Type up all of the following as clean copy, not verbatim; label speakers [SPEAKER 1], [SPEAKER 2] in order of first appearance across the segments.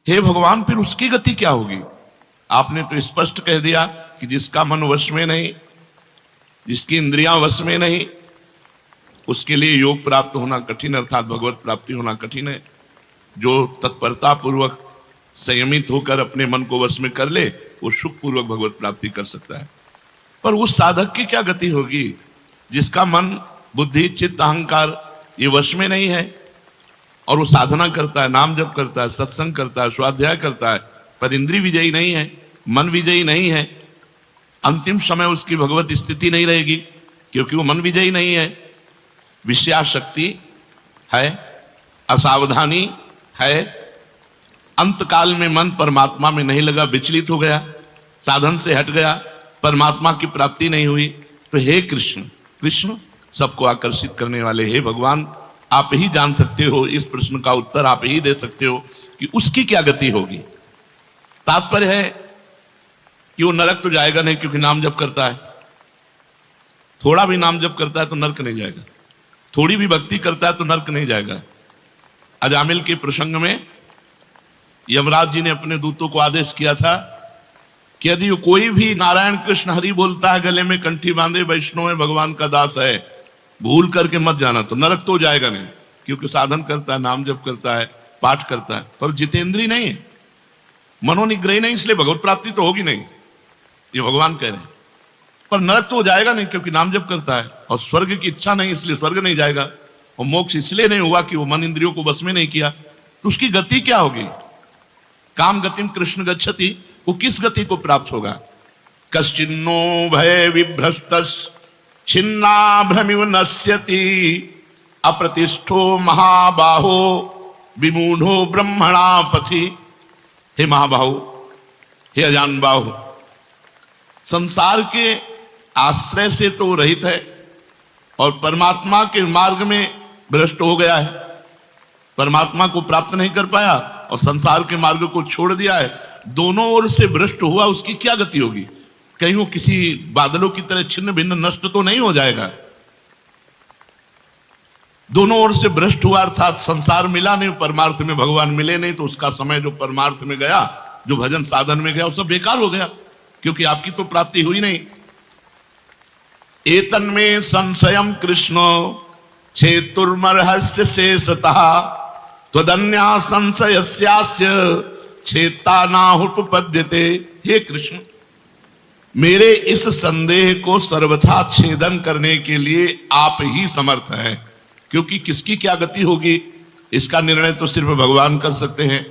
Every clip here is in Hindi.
[SPEAKER 1] हे भगवान, फिर उसकी गति क्या होगी? आपने तो स्पष्ट कह दिया कि जिसका मन वश में नहीं, जिसकी इंद्रियां वश में नहीं, उसके लिए योग प्राप्त होना कठिन, अर्थात भगवत प्राप्ति होना कठिन है। जो तत्परता पूर्वक संयमित होकर अपने मन को वश में कर ले, वो सुख पूर्वक भगवत प्राप्ति कर सकता है। पर उस साधक की क्या गति होगी जिसका मन, बुद्धि, चित्त, अहंकार ये वश में नहीं है, और वो साधना करता है, नाम जप करता है, सत्संग करता है, स्वाध्याय करता है, पर इंद्रिय विजयी नहीं है, मन विजयी नहीं है। अंतिम समय उसकी भगवत स्थिति नहीं रहेगी, क्योंकि वो मन विजयी नहीं है, विषयाशक्ति है, असावधानी है, अंतकाल में मन परमात्मा में नहीं लगा, विचलित हो गया, साधन से हट गया, परमात्मा की प्राप्ति नहीं हुई। तो हे कृष्ण, कृष्ण सबको आकर्षित करने वाले, हे भगवान, आप ही जान सकते हो, इस प्रश्न का उत्तर आप ही दे सकते हो कि उसकी क्या गति होगी। तात्पर्य है कि वो नरक तो जाएगा नहीं, क्योंकि नाम जप करता है। थोड़ा भी नाम जप करता है तो नरक नहीं जाएगा, थोड़ी भी भक्ति करता है तो नरक नहीं जाएगा। अजामिल के प्रसंग में यमराज जी ने अपने दूतों को आदेश किया था कि यदि कोई भी नारायण कृष्ण हरि बोलता है, गले में कंठी बांधे, वैष्णव है, भगवान का दास है, भूल करके मत जाना, तो नरक तो जाएगा नहीं, क्योंकि साधन करता है, नाम जप करता है, पाठ करता है, पर जितेंद्रीय नहीं है, मनोनिग्रही नहीं, इसलिए भगवत प्राप्ति तो होगी नहीं, ये भगवान कह रहे हैं। पर नरक तो जाएगा नहीं, क्योंकि नाम जप करता है, और स्वर्ग की इच्छा नहीं, इसलिए स्वर्ग नहीं जाएगा, और मोक्ष इसलिए नहीं हुआ कि वो मन इंद्रियों को बस में नहीं किया। तो उसकी गति क्या होगी? काम गतिम कृष्ण गच्छति, वो किस गति को प्राप्त होगा? कश्चिन्नो भय विभ्रष्टस् छिन्ना भ्रमिव नश्यति अप्रतिष्ठो महाबाहो विमूढ़ो ब्रह्मणा पथि। हे महाबाहो, हे अजान बाहु, संसार के आश्रय से तो रहित है और परमात्मा के मार्ग में भ्रष्ट हो गया है, परमात्मा को प्राप्त नहीं कर पाया और संसार के मार्ग को छोड़ दिया है, दोनों ओर से भ्रष्ट हुआ, उसकी क्या गति होगी? कहीं वो किसी बादलों की तरह छिन्न भिन्न नष्ट तो नहीं हो जाएगा। दोनों ओर से भ्रष्ट हुआ, अर्थात संसार मिला नहीं, परमार्थ में भगवान मिले नहीं, तो उसका समय जो परमार्थ में गया, जो भजन साधन में गया, वो सब बेकार हो गया, क्योंकि आपकी तो प्राप्ति हुई नहीं। एतन्मे संशयम कृष्ण छेतुर्मर्हस्य शेषतः त्वदन्या संशयस्यास्य छेता नाहुपपद्यते। हे कृष्ण, मेरे इस संदेह को सर्वथा छेदन करने के लिए आप ही समर्थ हैं, क्योंकि किसकी क्या गति होगी इसका निर्णय तो सिर्फ भगवान कर सकते हैं।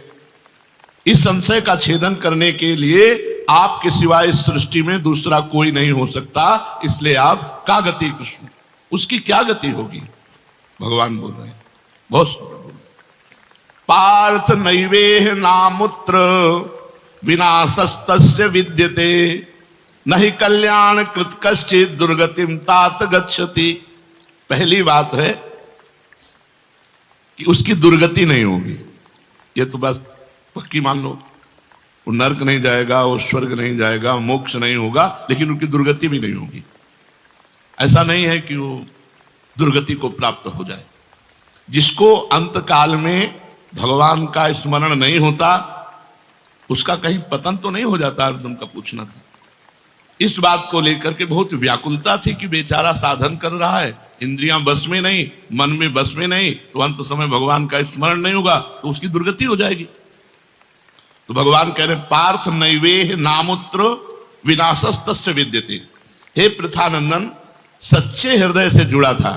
[SPEAKER 1] इस संशय का छेदन करने के लिए आपके सिवाय इस सृष्टि में दूसरा कोई नहीं हो सकता, इसलिए आप का गति कृष्ण, उसकी क्या गति होगी? भगवान बोल रहे हैं, बहुत पार्थ नैवेह नामुत्र विनाशस्तस्य विद्यते नहि कल्याण कृत कश्चित् दुर्गतिम तात गच्छति। पहली बात है कि उसकी दुर्गति नहीं होगी, ये तो बस पक्की मान लो, वो नरक नहीं जाएगा, वो स्वर्ग नहीं जाएगा, मोक्ष नहीं होगा, लेकिन उनकी दुर्गति भी नहीं होगी। ऐसा नहीं है कि वो दुर्गति को प्राप्त हो जाए। जिसको अंत काल में भगवान का स्मरण नहीं होता, उसका कहीं पतन तो नहीं हो जाता? अर्जुन का पूछना था। इस बात को लेकर के बहुत व्याकुलता थी कि बेचारा साधन कर रहा है, इंद्रियां बस में नहीं, मन में बस में नहीं, तो अंत समय भगवान का स्मरण नहीं होगा तो उसकी दुर्गति हो जाएगी। तो भगवान कह रहे पार्थ नैवेह नामुत्र विनाशस्तस्य विद्यते। हे पृथानंदन, सच्चे हृदय से जुड़ा था,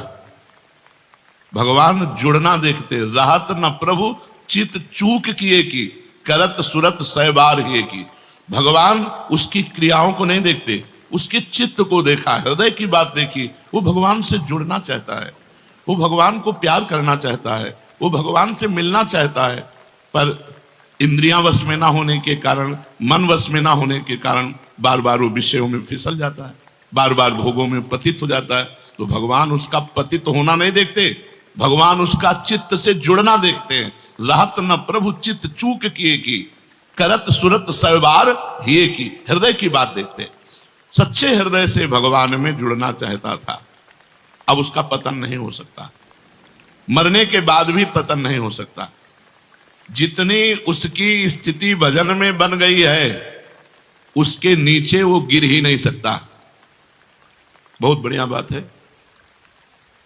[SPEAKER 1] भगवान जुड़ना देखते, राहत न प्रभु चित चूक किए की करत सुरत सहबार ही की। भगवान उसकी क्रियाओं को नहीं देखते, उसके चित्त को देखा, हृदय की बात देखी। वो भगवान से जुड़ना चाहता है, वो भगवान को प्यार करना चाहता है, वो भगवान से मिलना चाहता है, पर इंद्रियां वश में ना होने के कारण, मन वश में ना होने के कारण बार बार वो विषयों में फिसल जाता है, बार बार भोगों में पतित हो जाता है। तो भगवान उसका पतित होना नहीं देखते, भगवान उसका चित्त से जुड़ना देखते हैं। राहत न प्रभु चित्त चूक किए की करत सुरत सहबार हिए की, हृदय की बात देखते। सच्चे हृदय से भगवान में जुड़ना चाहता था, अब उसका पतन नहीं हो सकता, मरने के बाद भी पतन नहीं हो सकता। जितनी उसकी स्थिति भजन में बन गई है उसके नीचे वो गिर ही नहीं सकता। बहुत बढ़िया बात है।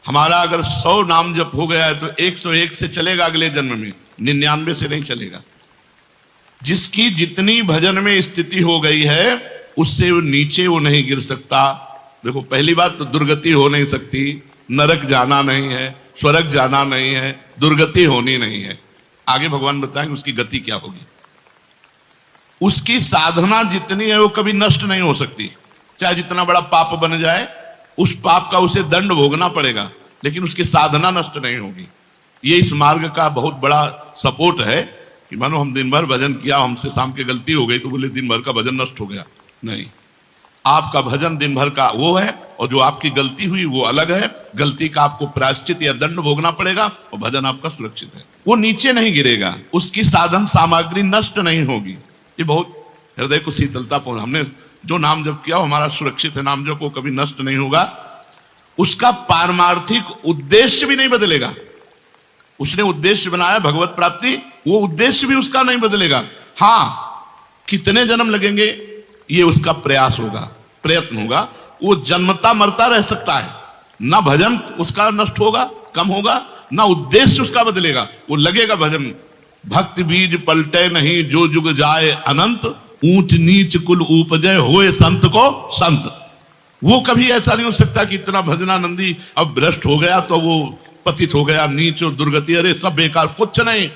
[SPEAKER 1] हमारा अगर 100 नाम जप हो गया है तो 101 से चलेगा अगले जन्म में, 99 से नहीं चलेगा। जिसकी जितनी भजन में स्थिति हो गई है उससे वो नीचे वो नहीं गिर सकता। देखो, पहली बात तो दुर्गति हो नहीं सकती, नरक जाना नहीं है, स्वर्ग जाना नहीं है, दुर्गति होनी नहीं है। आगे भगवान बताएंगे उसकी गति क्या होगी। उसकी साधना जितनी है वो कभी नष्ट नहीं हो सकती। चाहे जितना बड़ा पाप बन जाए, उस पाप का उसे दंड भोगना पड़ेगा, लेकिन उसकी साधना नष्ट नहीं होगी। ये इस मार्ग का बहुत बड़ा सपोर्ट है कि मानो हम दिन भर भजन किया, हमसे शाम की गलती हो गई तो बोले दिन भर का भजन नष्ट हो गया। नहीं, आपका भजन दिन भर का वो है और जो आपकी गलती हुई वो अलग है। गलती का आपको प्रायश्चित या दंड भोगना पड़ेगा और भजन आपका सुरक्षित है। वो नीचे नहीं गिरेगा, उसकी साधन सामग्री नष्ट नहीं होगी। ये बहुत हृदय को शीतलता पहुंचा। हमने जो नाम जप किया हमारा सुरक्षित है, नाम जप को कभी नष्ट नहीं होगा। उसका पारमार्थिक उद्देश्य भी नहीं बदलेगा। उसने उद्देश्य बनाया भगवत प्राप्ति, वो उद्देश्य भी उसका नहीं बदलेगा। हाँ, कितने जन्म लगेंगे ये उसका प्रयास होगा, प्रयत्न होगा। वो जन्मता मरता रह सकता है, ना भजन उसका नष्ट होगा, कम होगा, ना उद्देश्य उसका बदलेगा। वो लगेगा भजन। भक्त बीज पलटे नहीं, जो जुग जाए अनंत, ऊंच नीच कुल उपजय होए संत को संत। वो कभी ऐसा नहीं हो सकता कि इतना भजनानंदी अब भ्रष्ट हो गया तो वो पतित हो गया, नीच और दुर्गति, अरे सब बेकार, कुछ नहीं।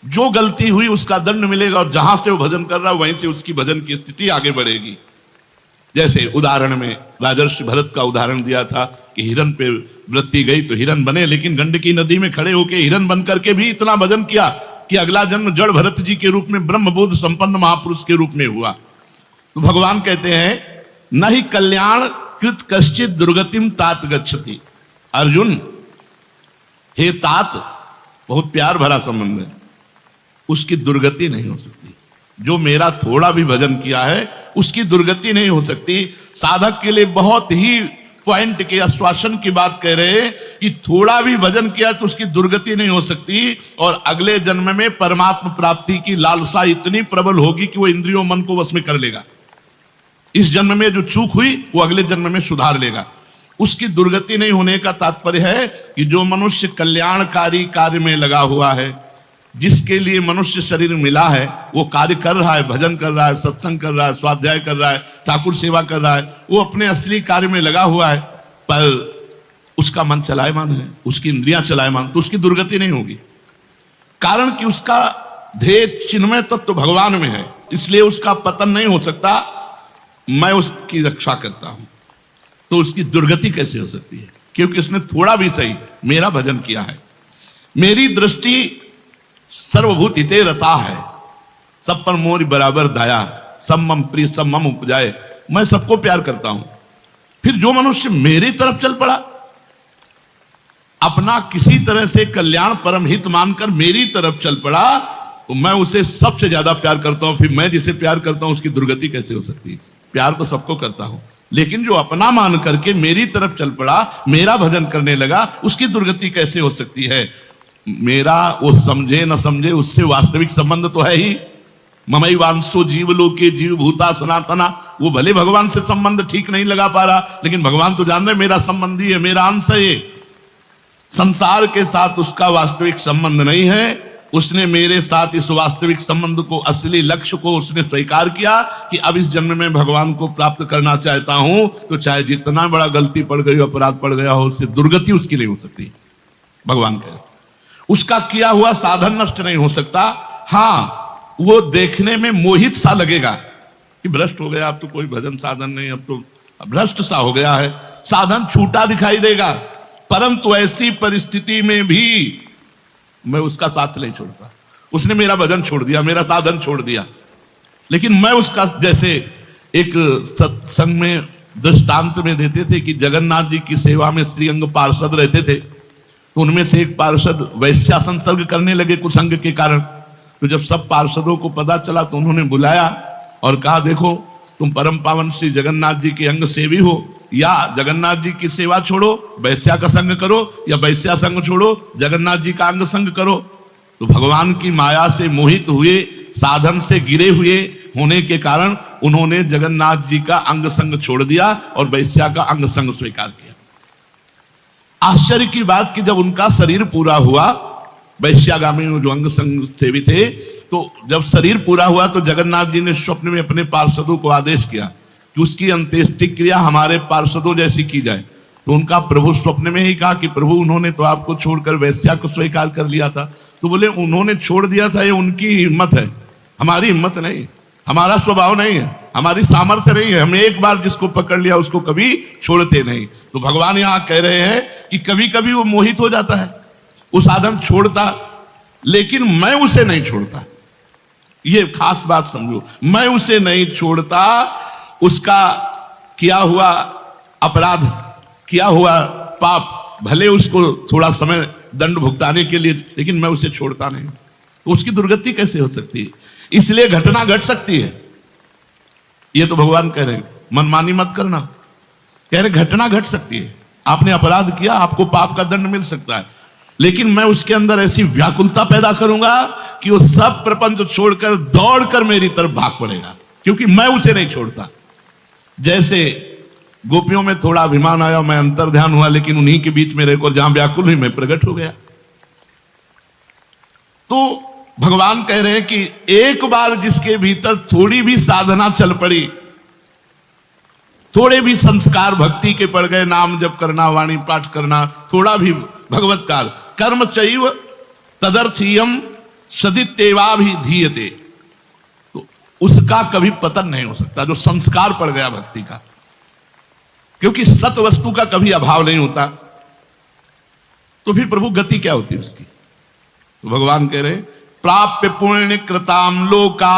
[SPEAKER 1] जो गलती हुई उसका दंड मिलेगा और जहां से वो भजन कर रहा है वहीं से उसकी भजन की स्थिति आगे बढ़ेगी। जैसे उदाहरण में राजर्षि भरत का उदाहरण दिया था कि हिरन पे वृत्ति गई तो हिरन बने, लेकिन गंडकी नदी में खड़े होकर हिरन बन करके भी इतना भजन किया कि अगला जन्म जड़ भरत जी के रूप में ब्रह्मबोध संपन्न महापुरुष के रूप में हुआ। तो भगवान कहते हैं न ही कल्याण कृत कश्चित दुर्गतिम तात गच्छति। अर्जुन, हे तात, बहुत प्यार भरा संबंध है, उसकी दुर्गति नहीं हो सकती। जो मेरा थोड़ा भी भजन किया है उसकी दुर्गति नहीं हो सकती। साधक के लिए बहुत ही पॉइंट के आश्वासन की बात कह रहे हैं कि थोड़ा भी भजन किया तो उसकी दुर्गति नहीं हो सकती। और अगले जन्म में परमात्मा प्राप्ति की लालसा इतनी प्रबल होगी कि वो इंद्रियों मन को वश में कर लेगा। इस जन्म में जो चूक हुई वो अगले जन्म में सुधार लेगा। उसकी दुर्गति नहीं होने का तात्पर्य है कि जो मनुष्य कल्याणकारी कार्य में लगा हुआ है, जिसके लिए मनुष्य शरीर मिला है, वो कार्य कर रहा है, भजन कर रहा है, सत्संग कर रहा है, स्वाध्याय कर रहा है, ठाकुर सेवा कर रहा है, वो अपने असली कार्य में लगा हुआ है, पर उसका मन चलायमान है, उसकी इंद्रियां चलायमान, तो उसकी दुर्गति नहीं होगी। कारण कि उसका ध्येय चिन्मय तत्व तो भगवान में है, इसलिए उसका पतन नहीं हो सकता। मैं उसकी रक्षा करता हूं, तो उसकी दुर्गति कैसे हो सकती है? क्योंकि उसने थोड़ा भी सही मेरा भजन किया है। मेरी दृष्टि सर्वभूत हिते रता है, सब पर मोरी बराबर दया, सब मम प्रिय सब मम उपजाए। मैं सबको प्यार करता हूं। फिर जो मनुष्य मेरी तरफ चल पड़ा, अपना किसी तरह से कल्याण परम हित मानकर मेरी तरफ चल पड़ा, तो मैं उसे सबसे ज्यादा प्यार करता हूं। फिर मैं जिसे प्यार करता हूं उसकी दुर्गति कैसे हो सकती है? प्यार तो सबको करता हूं, लेकिन जो अपना मान करके मेरी तरफ चल पड़ा, मेरा भजन करने लगा, उसकी दुर्गति कैसे हो सकती है? मेरा वो समझे न समझे उससे वास्तविक संबंध तो है ही। ममई वांसो जीवलोके जीव भूता सनातना। वो भले भगवान से संबंध ठीक नहीं लगा पा रहा, लेकिन भगवान तो जान रहे मेरा संबंधी है, मेरा अंश है। ये संसार के साथ उसका वास्तविक संबंध नहीं है। उसने मेरे साथ इस वास्तविक संबंध को, असली लक्ष्य को उसने स्वीकार किया कि अब इस जन्म में भगवान को प्राप्त करना चाहता हूं, तो चाहे जितना बड़ा गलती पड़ गई, अपराध पड़ गया हो, उससे दुर्गति उसकी नहीं हो सकती। भगवान कहे उसका किया हुआ साधन नष्ट नहीं हो सकता। हाँ, वो देखने में मोहित सा लगेगा कि भ्रष्ट हो गया, अब तो कोई भजन साधन नहीं, अब तो भ्रष्ट सा हो गया है, साधन छूटा दिखाई देगा। परंतु ऐसी परिस्थिति में भी मैं उसका साथ नहीं छोड़ता। उसने मेरा भजन छोड़ दिया, मेरा साधन छोड़ दिया, लेकिन मैं उसका, जैसे एक सत्संग में दृष्टांत में देते थे कि जगन्नाथ जी की सेवा में श्रीअंग पार्षद रहते थे, तो उनमें से एक पार्षद वैश्या संसर्ग करने लगे कुसंग के कारण। तो जब सब पार्षदों को पता चला तो उन्होंने बुलाया और कहा, देखो तुम परम पावन श्री जगन्नाथ जी के अंग सेवी हो, या जगन्नाथ जी की सेवा छोड़ो वैश्या का संग करो, या वैश्या संग छोड़ो जगन्नाथ जी का अंग संग करो। तो भगवान की माया से मोहित हुए, साधन से गिरे हुए होने के कारण उन्होंने जगन्नाथ जी का अंग संग छोड़ दिया और वैश्या का अंग संग स्वीकार किया। आश्चर्य की बात कि जब उनका शरीर पूरा हुआ, वैश्यागामी जो अंग संग सेवी थे, तो जब शरीर पूरा हुआ तो जगन्नाथ जी ने स्वप्न में अपने पार्षदों को आदेश किया कि उसकी अंत्येष्टि क्रिया हमारे पार्षदों जैसी की जाए। तो उनका प्रभु स्वप्न में ही कहा कि प्रभु उन्होंने तो आपको छोड़कर वैश्या को स्वीकार कर लिया था। तो बोले उन्होंने छोड़ दिया था, ये उनकी हिम्मत है, हमारी हिम्मत नहीं, हमारा स्वभाव नहीं है, हमारी सामर्थ्य नहीं है। हम एक बार जिसको पकड़ लिया उसको कभी छोड़ते नहीं। तो भगवान यहां कह रहे हैं कि कभी कभी वो मोहित हो जाता है, वो साधन छोड़ता, लेकिन मैं उसे नहीं छोड़ता। ये खास बात समझो, मैं उसे नहीं छोड़ता। उसका किया हुआ अपराध, किया हुआ पाप, भले उसको थोड़ा समय दंड भुगताने के लिए, लेकिन मैं उसे छोड़ता नहीं। तो उसकी दुर्गति कैसे हो सकती है? इसलिए घटना घट सकती है। ये तो भगवान कह रहे हैं मनमानी मत करना, कह रहे घटना घट सकती है। आपने अपराध किया, आपको पाप का दंड मिल सकता है, लेकिन मैं उसके अंदर ऐसी व्याकुलता पैदा करूंगा कि वो सब प्रपंच छोड़कर दौड़कर मेरी तरफ भाग पड़ेगा, क्योंकि मैं उसे नहीं छोड़ता। जैसे गोपियों में थोड़ा अभिमान आया, मैं अंतर ध्यान हुआ, लेकिन उन्हीं के बीच में रहकर जहां व्याकुल हुई मैं प्रकट हो गया। तो भगवान कह रहे हैं कि एक बार जिसके भीतर थोड़ी भी साधना चल पड़ी, थोड़े भी संस्कार भक्ति के पड़ गए, नाम जप करना, वाणी पाठ करना, थोड़ा भी भगवत्कार, कर्म चैव तदर्थीयम सदित्येवा भी धीयते, तो उसका कभी पतन नहीं हो सकता, जो संस्कार पड़ गया भक्ति का। क्योंकि सत वस्तु का कभी अभाव नहीं होता। तो फिर प्रभु गति क्या होती है उसकी? तो भगवान कह रहे प्राप्य पुण्य कृताम लोका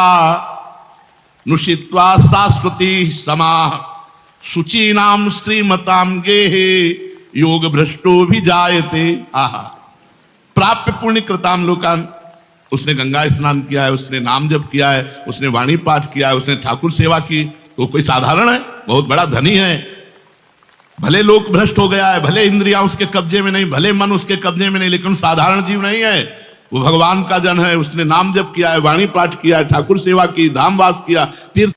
[SPEAKER 1] नुषित्वा शाश्वती समाह शुचि नाम श्रीमताम गेहे योग भ्रष्टो भी जायते। आहा, प्राप्य पुण्य कृताम लोकान, उसने गंगा स्नान किया है, उसने नाम जप किया है, उसने वाणी पाठ किया है, उसने ठाकुर सेवा की, तो कोई साधारण है? बहुत बड़ा धनी है। भले लोक भ्रष्ट हो गया है, भले इंद्रियां उसके कब्जे में नहीं, भले मन उसके कब्जे में नहीं, लेकिन साधारण जीव नहीं है। वो भगवान का जन है, उसने नाम जप किया है, वाणी पाठ किया है, ठाकुर सेवा की, धाम वास किया, तीर्थ